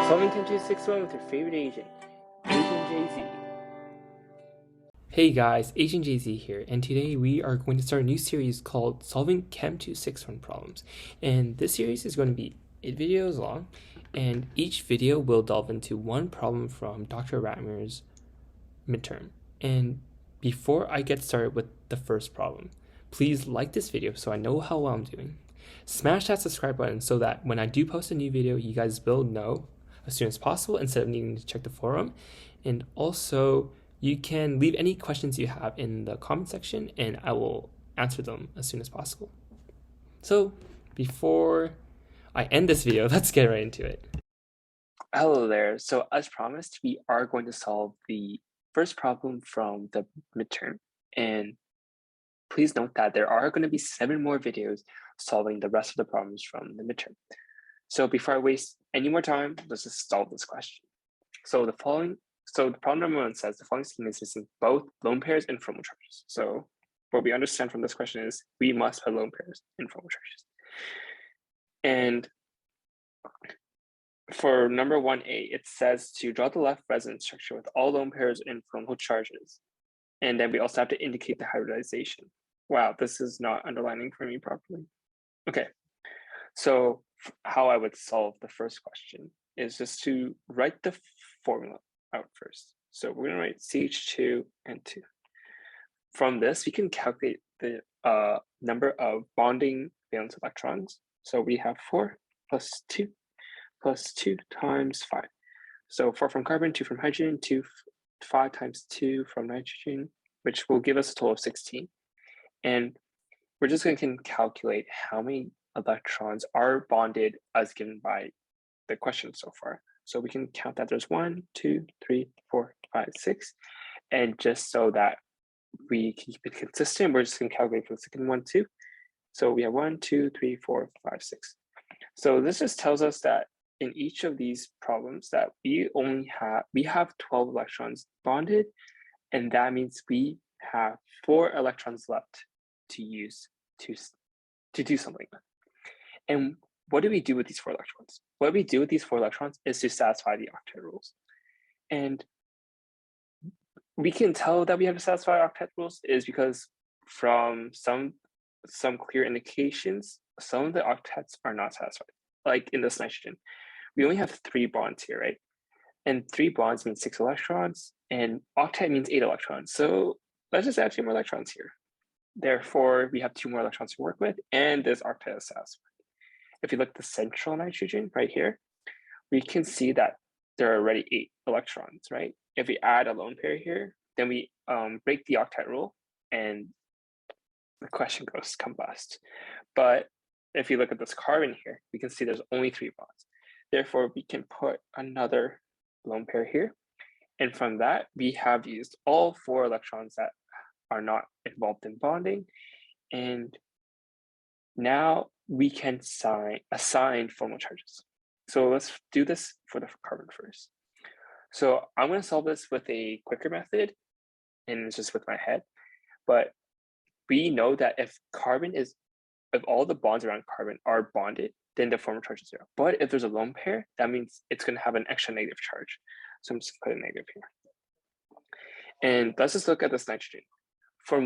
Solving Chem 261 with your favorite Asian, AsianJZ. Hey guys, AsianJZ here, and today we are going to start a new series called Solving Chem 261 Problems. And this series is going to be 8 videos long, and each video will delve into one problem from Dr. Ratmer's midterm. And before I get started with the first problem, please like this video so I know how well I'm doing. Smash that subscribe button so that when I do post a new video, you guys will know as soon as possible instead of needing to check the forum. And also, you can leave any questions you have in the comment section and I will answer them as soon as possible. So before I end this video, let's get right into it. Hello there. So as promised, we are going to solve the first problem from the midterm. And please note that there are going to be 7 more videos solving the rest of the problems from the midterm. So before I waste any more time, let's just solve this question. So the problem number 1 says the following scheme is missing both lone pairs and formal charges. So what we understand from this question is we must put lone pairs and formal charges. And for number 1A, it says to draw the left resonance structure with all lone pairs and formal charges. And then we also have to indicate the hybridization. Wow, this is not underlining for me properly. Okay, so how I would solve the first question is just to write the formula out first. So we're gonna write CH2 and 2. From this, we can calculate the number of bonding valence electrons. So we have 4 plus 2 plus 2 times 5. So 4 from carbon, 2 from hydrogen, 5 times 2 from nitrogen, which will give us a total of 16. And we're just going to calculate how many electrons are bonded as given by the question so far. So we can count that there's 1, 2, 3, 4, 5, 6. And just so that we keep it consistent, we're just going to calculate for the second one too. So we have 1, 2, 3, 4, 5, 6. So this just tells us that in each of these problems that we have 12 electrons bonded, and that means we have 4 electrons left to use to do something. And what do we do with these 4 electrons? What we do with these 4 electrons is to satisfy the octet rules. And we can tell that we have to satisfy octet rules is because from some clear indications, some of the octets are not satisfied. Like in this nitrogen, we only have 3 bonds here, right? And 3 bonds means 6 electrons, and octet means 8 electrons. So let's just add 2 more electrons here. Therefore, we have 2 more electrons to work with, and this octet is satisfied. If you look at the central nitrogen right here, we can see that there are already 8 electrons, right? If we add a lone pair here, then we break the octet rule, and the question goes combust. But if you look at this carbon here, we can see there's only 3 bonds. Therefore, we can put another lone pair here. And from that, we have used all 4 electrons that are not involved in bonding. And now we can assign formal charges. So let's do this for the carbon first. So I'm going to solve this with a quicker method, and it's just with my head. But we know that if all the bonds around carbon are bonded, then the formal charge is 0. But if there's a lone pair, that means it's going to have an extra negative charge. So I'm just going to put a negative here. And let's just look at this nitrogen. From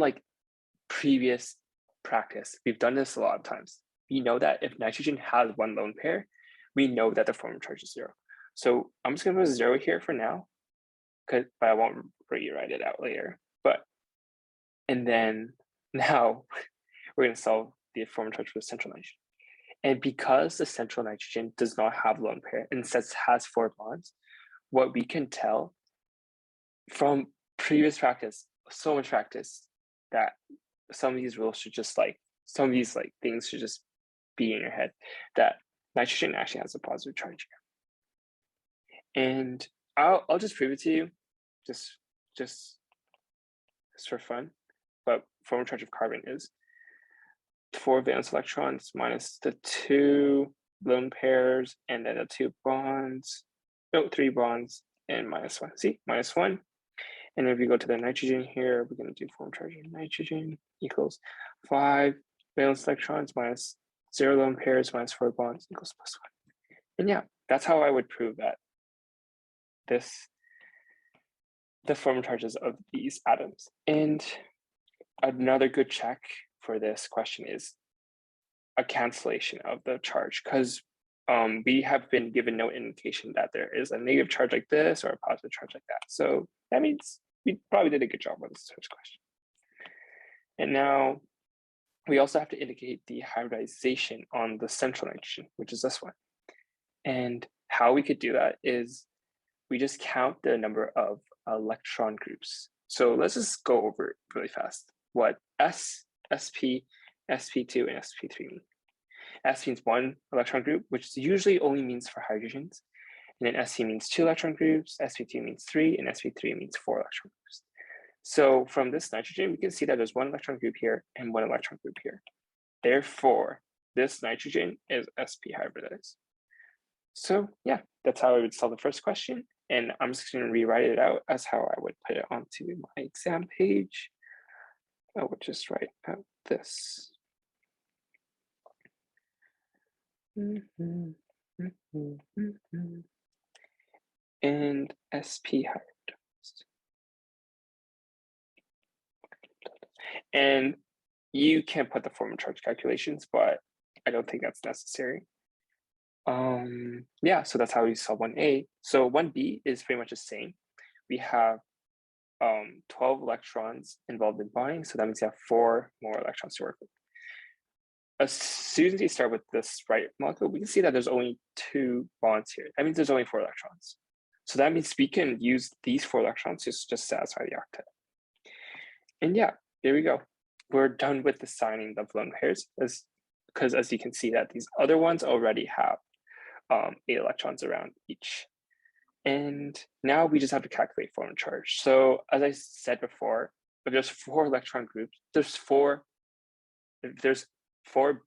like previous practice, we've done this a lot of times. We know that if nitrogen has 1 lone pair, we know that the formal charge is 0. So I'm just going to put 0 here for now, but I won't rewrite it out later. And then now we're going to solve the formal charge for the central nitrogen. And because the central nitrogen does not have lone pair and instead has 4 bonds, what we can tell from previous practice, so much practice, that some of these rules should just things should just be in your head, that nitrogen actually has a positive charge here. And I'll just prove it to you, just for fun. But formal charge of carbon is 4 valence electrons minus the 2 lone pairs, and then the 3 bonds, and minus 1. See, minus 1. And if we go to the nitrogen here, we're going to do formal charge of nitrogen equals 5 valence electrons minus 0 lone pairs minus 4 bonds equals +1. And yeah, that's how I would prove that the formal charges of these atoms. And another good check for this question is a cancellation of the charge, because we have been given no indication that there is a negative charge like this or a positive charge like that. So that means we probably did a good job on this first question. And now we also have to indicate the hybridization on the central nitrogen, which is this one. And how we could do that is we just count the number of electron groups. So let's just go over it really fast. What S, sp, sp2, and sp3 mean. S means one electron group, which usually only means for hydrogens. And then Sc means two electron groups, sp2 means three, and sp3 means four electron groups. So from this nitrogen, we can see that there's one electron group here and one electron group here. Therefore, this nitrogen is sp hybridized. So yeah, that's how I would solve the first question. And I'm just going to rewrite it out as how I would put it onto my exam page. I would just write out this. And sp hybridized. And you can put the formal charge calculations, but I don't think that's necessary. Yeah, so that's how we solve 1A. So 1B is pretty much the same. We have 12 electrons involved in bonding, so that means you have 4 more electrons to work with. As soon as you start with this right molecule, we can see that there's only 2 bonds here. That means there's only 4 electrons. So that means we can use these 4 electrons to just satisfy the octet. And yeah, there we go. We're done with assigning the lone pairs, because as you can see that these other ones already have 8 electrons around each. And now we just have to calculate formal charge. So as I said before, if there's 4 electron groups, there's 4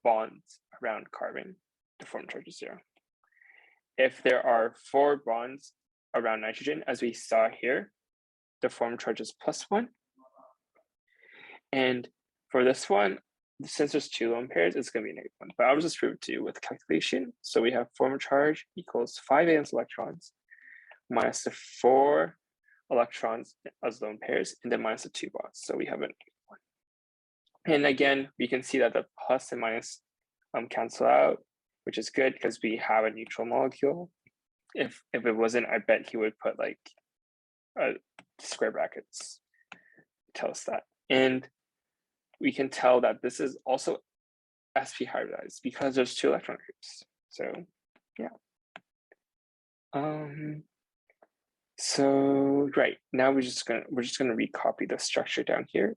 bonds around carbon, the formal charge is 0. If there are 4 bonds around nitrogen, as we saw here, the formal charge is +1. And for this one, since there's 2 lone pairs, it's going to be a -1. But I'll just prove it to you with calculation. So we have formal charge equals 5 valence electrons minus the 4 electrons as lone pairs, and then minus the 2 bonds. So we have an 1. And again, we can see that the plus and minus cancel out, which is good because we have a neutral molecule. If it wasn't, I bet he would put like square brackets to tell us that. And we can tell that this is also sp hybridized because there's 2 electron groups. So yeah. So right now we're just gonna recopy the structure down here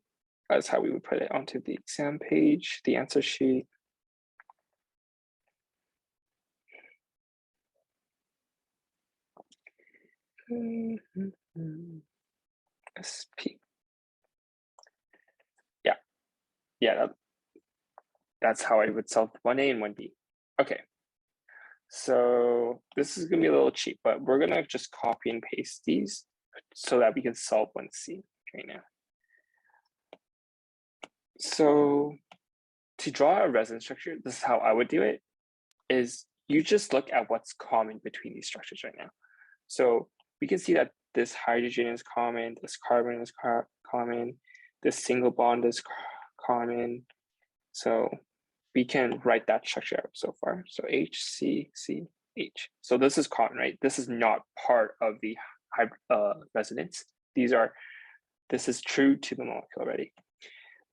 as how we would put it onto the exam page, the answer sheet. SP. Yeah, that's how I would solve 1A and 1B. Okay, so this is gonna be a little cheap, but we're gonna just copy and paste these so that we can solve 1C right now. So to draw a resonance structure, this is how I would do it, is you just look at what's common between these structures right now. So we can see that this hydrogen is common, this carbon is common, this single bond is common. So we can write that structure out so far. So H, C, C, H. So this is common, right? This is not part of the resonance. This is true to the molecule already.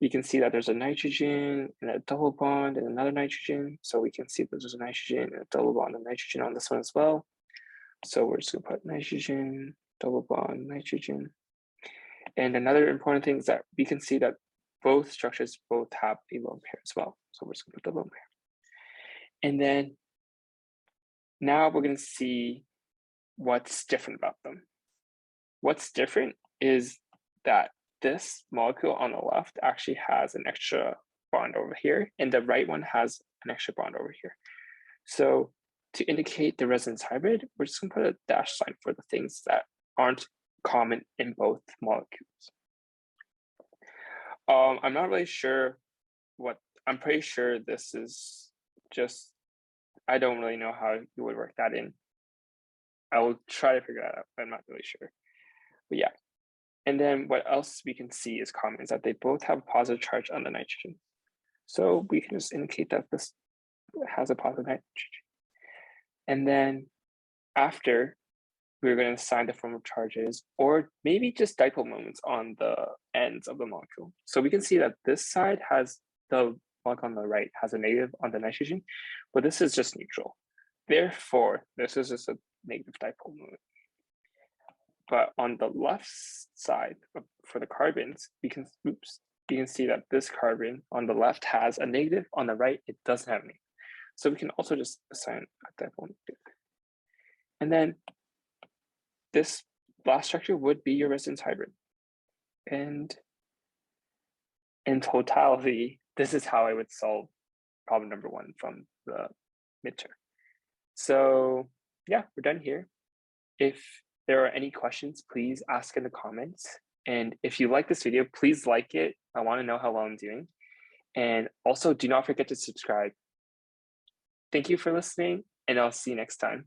You can see that there's a nitrogen and a double bond and another nitrogen. So we can see that there's a nitrogen and a double bond and nitrogen on this one as well. So we're just gonna put nitrogen, double bond, nitrogen. And another important thing is that we can see that both structures both have a lone pair as well. So we're just gonna put the lone pair. And then now we're gonna see what's different about them. What's different is that this molecule on the left actually has an extra bond over here, and the right one has an extra bond over here. So to indicate the resonance hybrid, we're just gonna put a dash sign for the things that aren't common in both molecules. I'm not really sure I'm pretty sure this is just I don't really know how you would work that in. I will try to figure that out, but I'm not really sure. But yeah. And then what else we can see is common is that they both have a positive charge on the nitrogen. So we can just indicate that this has a positive nitrogen. And then after, we're going to assign the form of charges, or maybe just dipole moments on the ends of the molecule. So we can see that this side has the molecule on the right has a negative on the nitrogen, but this is just neutral. Therefore, this is just a negative dipole moment. But on the left side for the carbons, we can see that this carbon on the left has a negative, on the right it doesn't have any. So we can also just assign a dipole negative. And then this last structure would be your resonance hybrid. And in totality, this is how I would solve problem number 1 from the midterm. So yeah, we're done here. If there are any questions, please ask in the comments. And if you like this video, please like it. I want to know how well I'm doing. And also do not forget to subscribe. Thank you for listening, and I'll see you next time.